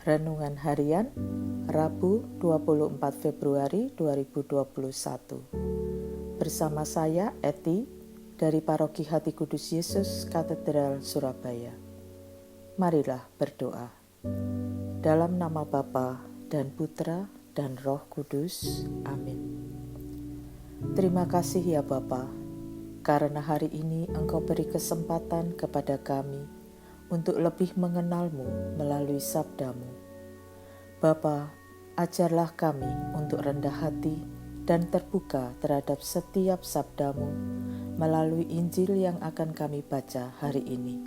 Renungan Harian Rabu 24 Februari 2021. Bersama saya Eti dari Paroki Hati Kudus Yesus Katedral Surabaya. Marilah berdoa. Dalam nama Bapa dan Putra dan Roh Kudus. Amin. Terima kasih ya Bapa, karena hari ini Engkau beri kesempatan kepada kami untuk lebih mengenal-Mu melalui sabda-Mu. Bapa, ajarlah kami untuk rendah hati dan terbuka terhadap setiap sabda-Mu melalui Injil yang akan kami baca hari ini.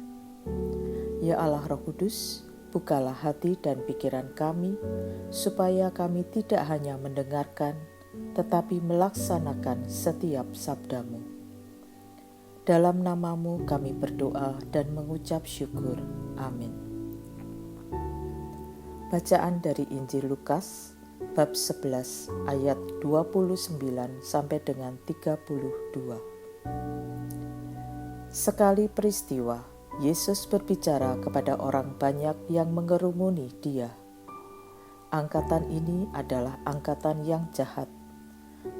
Ya Allah Roh Kudus, bukalah hati dan pikiran kami, supaya kami tidak hanya mendengarkan, tetapi melaksanakan setiap sabda-Mu. Dalam nama-Mu kami berdoa dan mengucap syukur. Amin. Bacaan dari Injil Lukas, bab 11 ayat 29 sampai dengan 32. Sekali peristiwa, Yesus berbicara kepada orang banyak yang mengerumuni Dia. Angkatan ini adalah angkatan yang jahat.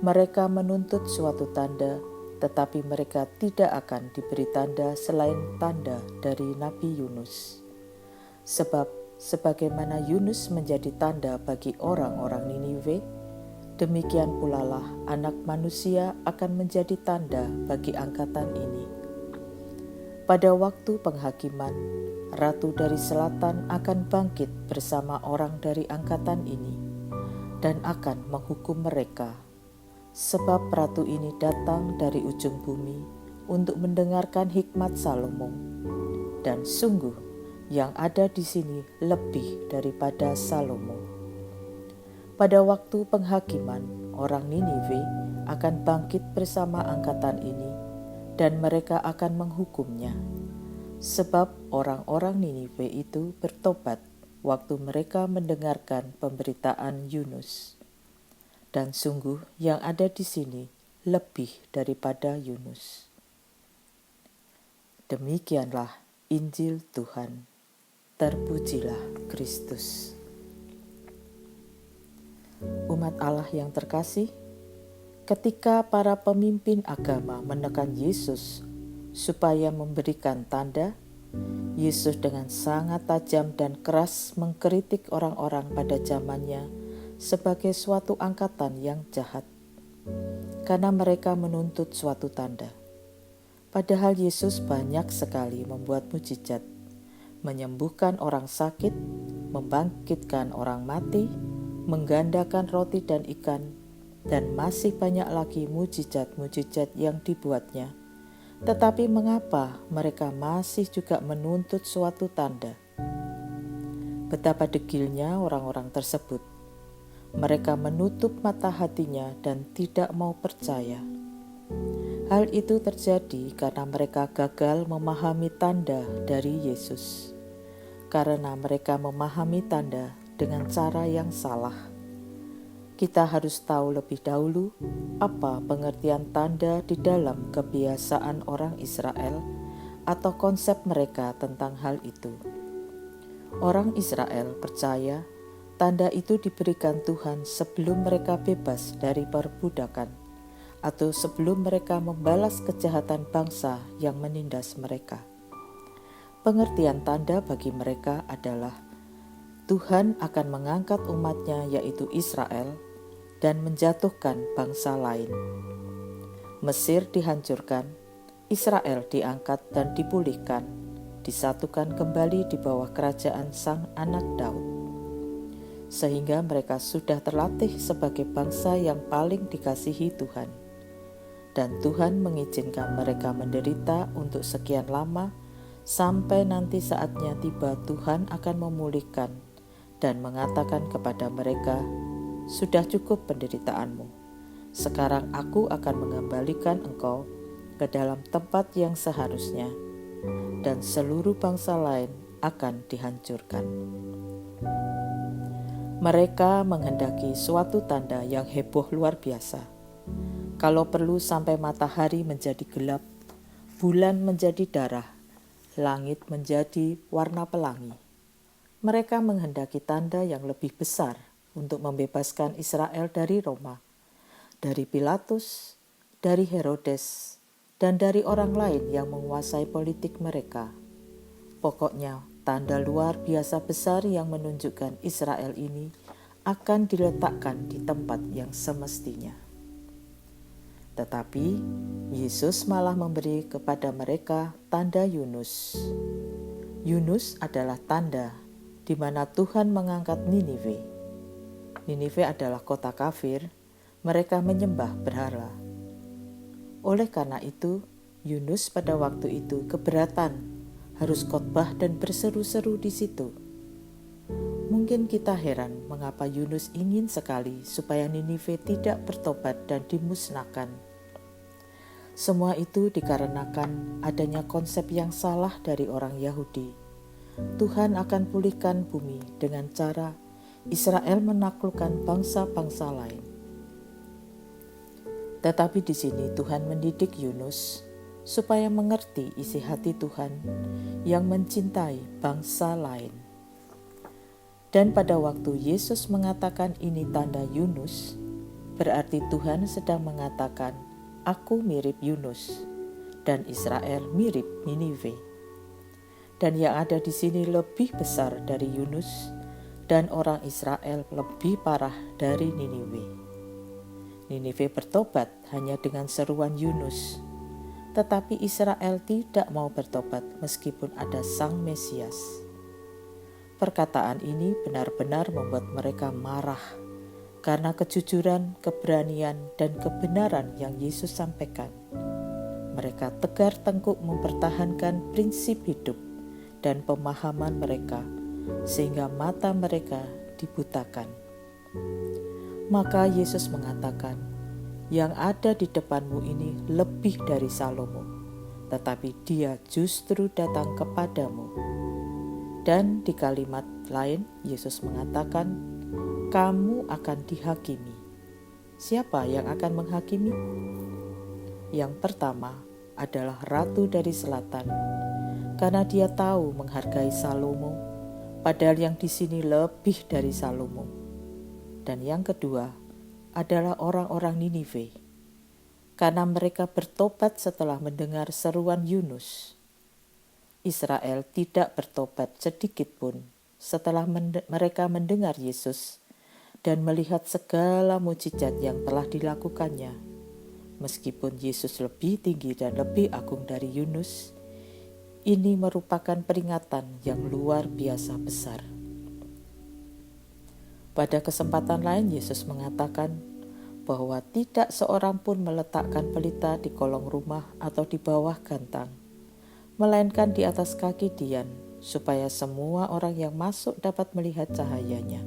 Mereka menuntut suatu tanda, tetapi mereka tidak akan diberi tanda selain tanda dari Nabi Yunus. Sebab sebagaimana Yunus menjadi tanda bagi orang-orang Niniwe, demikian pula lah Anak Manusia akan menjadi tanda bagi angkatan ini. Pada waktu penghakiman, Ratu dari Selatan akan bangkit bersama orang dari angkatan ini dan akan menghukum mereka. Sebab ratu ini datang dari ujung bumi untuk mendengarkan hikmat Salomo. Dan sungguh yang ada di sini lebih daripada Salomo. Pada waktu penghakiman, orang Niniwe akan bangkit bersama angkatan ini dan mereka akan menghukumnya. Sebab orang-orang Niniwe itu bertobat waktu mereka mendengarkan pemberitaan Yunus. Dan sungguh yang ada di sini lebih daripada Yunus. Demikianlah Injil Tuhan. Terpujilah Kristus. Umat Allah yang terkasih, ketika para pemimpin agama menekan Yesus supaya memberikan tanda, Yesus dengan sangat tajam dan keras mengkritik orang-orang pada zamannya sebagai suatu angkatan yang jahat, karena mereka menuntut suatu tanda. Padahal Yesus banyak sekali membuat mujizat, menyembuhkan orang sakit, membangkitkan orang mati, menggandakan roti dan ikan, dan masih banyak lagi mujizat-mujizat yang dibuatnya. Tetapi mengapa mereka masih juga menuntut suatu tanda? Betapa degilnya orang-orang tersebut. Mereka menutup mata hatinya dan tidak mau percaya. Hal itu terjadi karena mereka gagal memahami tanda dari Yesus. Karena mereka memahami tanda dengan cara yang salah. Kita harus tahu lebih dahulu apa pengertian tanda di dalam kebiasaan orang Israel atau konsep mereka tentang hal itu. Orang Israel percaya tanda itu diberikan Tuhan sebelum mereka bebas dari perbudakan atau sebelum mereka membalas kejahatan bangsa yang menindas mereka. Pengertian tanda bagi mereka adalah Tuhan akan mengangkat umatnya yaitu Israel dan menjatuhkan bangsa lain. Mesir dihancurkan, Israel diangkat dan dipulihkan, disatukan kembali di bawah kerajaan sang anak Daud. Sehingga mereka sudah terlatih sebagai bangsa yang paling dikasihi Tuhan. Dan Tuhan mengizinkan mereka menderita untuk sekian lama, sampai nanti saatnya tiba Tuhan akan memulihkan dan mengatakan kepada mereka, "Sudah cukup penderitaanmu. Sekarang aku akan mengembalikan engkau ke dalam tempat yang seharusnya, dan seluruh bangsa lain akan dihancurkan." Mereka menghendaki suatu tanda yang heboh luar biasa. Kalau perlu sampai matahari menjadi gelap, bulan menjadi darah, langit menjadi warna pelangi. mereka menghendaki tanda yang lebih besar untuk membebaskan Israel dari Roma, dari Pilatus, dari Herodes, dan dari orang lain yang menguasai politik mereka. Pokoknya, tanda luar biasa besar yang menunjukkan Israel ini akan diletakkan di tempat yang semestinya. Tetapi Yesus malah memberi kepada mereka tanda Yunus. Yunus adalah tanda di mana Tuhan mengangkat Niniwe. Niniwe adalah kota kafir, mereka menyembah berhala. Oleh karena itu, Yunus pada waktu itu keberatan harus khotbah dan berseru-seru di situ. Mungkin kita heran mengapa Yunus ingin sekali supaya Niniwe tidak bertobat dan dimusnahkan. Semua itu dikarenakan adanya konsep yang salah dari orang Yahudi. Tuhan akan pulihkan bumi dengan cara Israel menaklukkan bangsa-bangsa lain. Tetapi di sini Tuhan mendidik Yunus supaya mengerti isi hati Tuhan yang mencintai bangsa lain. Dan pada waktu Yesus mengatakan ini tanda Yunus, berarti Tuhan sedang mengatakan, "Aku mirip Yunus, dan Israel mirip Niniwe." Dan yang ada di sini lebih besar dari Yunus, dan orang Israel lebih parah dari Niniwe. Niniwe bertobat hanya dengan seruan Yunus, tetapi Israel tidak mau bertobat meskipun ada Sang Mesias. Perkataan ini benar-benar membuat mereka marah karena kejujuran, keberanian, dan kebenaran yang Yesus sampaikan. Mereka tegar tengkuk mempertahankan prinsip hidup dan pemahaman mereka, sehingga mata mereka dibutakan. Maka Yesus mengatakan, "Yang ada di depanmu ini lebih dari Salomo, tetapi dia justru datang kepadamu." Dan di kalimat lain, Yesus mengatakan, "Kamu akan dihakimi." Siapa yang akan menghakimi? Yang pertama adalah Ratu dari Selatan, karena dia tahu menghargai Salomo, padahal yang di sini lebih dari Salomo. Dan yang kedua adalah orang-orang Niniwe, karena mereka bertobat setelah mendengar seruan Yunus. Israel tidak bertobat sedikit pun setelah mereka mendengar Yesus dan melihat segala mukjizat yang telah dilakukannya. Meskipun Yesus lebih tinggi dan lebih agung dari Yunus, ini merupakan peringatan yang luar biasa besar. Pada kesempatan lain Yesus mengatakan bahwa tidak seorang pun meletakkan pelita di kolong rumah atau di bawah gantang, melainkan di atas kaki Dian, supaya semua orang yang masuk dapat melihat cahayanya.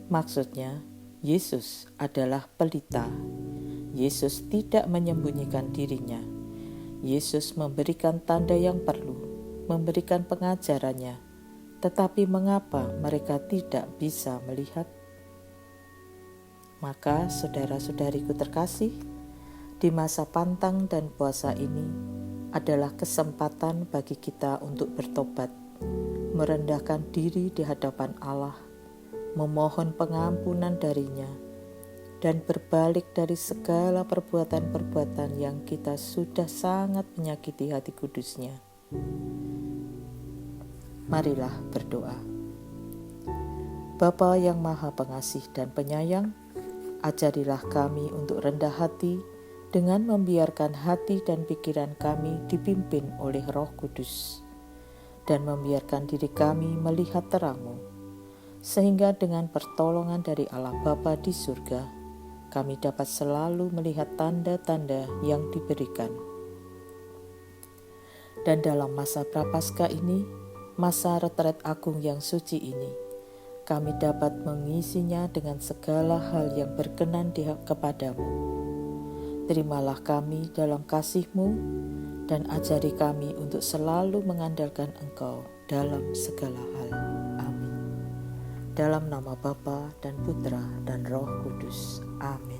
Maksudnya, Yesus adalah pelita. Yesus tidak menyembunyikan dirinya. Yesus memberikan tanda yang perlu, memberikan pengajarannya. Tetapi mengapa mereka tidak bisa melihat? Maka saudara-saudariku terkasih, di masa pantang dan puasa ini adalah kesempatan bagi kita untuk bertobat, merendahkan diri di hadapan Allah, memohon pengampunan darinya, dan berbalik dari segala perbuatan-perbuatan yang kita sudah sangat menyakiti hati kudusnya. Marilah berdoa. Bapa yang Maha Pengasih dan Penyayang, ajarilah kami untuk rendah hati dengan membiarkan hati dan pikiran kami dipimpin oleh Roh Kudus, dan membiarkan diri kami melihat terang-Mu, sehingga dengan pertolongan dari Allah Bapa di surga, kami dapat selalu melihat tanda-tanda yang diberikan. Dan dalam masa Prapaskah ini, masa retret agung yang suci ini, kami dapat mengisinya dengan segala hal yang berkenan kepadamu. Terimalah kami dalam kasih-Mu dan ajari kami untuk selalu mengandalkan Engkau dalam segala hal. Amin. Dalam nama Bapa dan Putra dan Roh Kudus. Amin.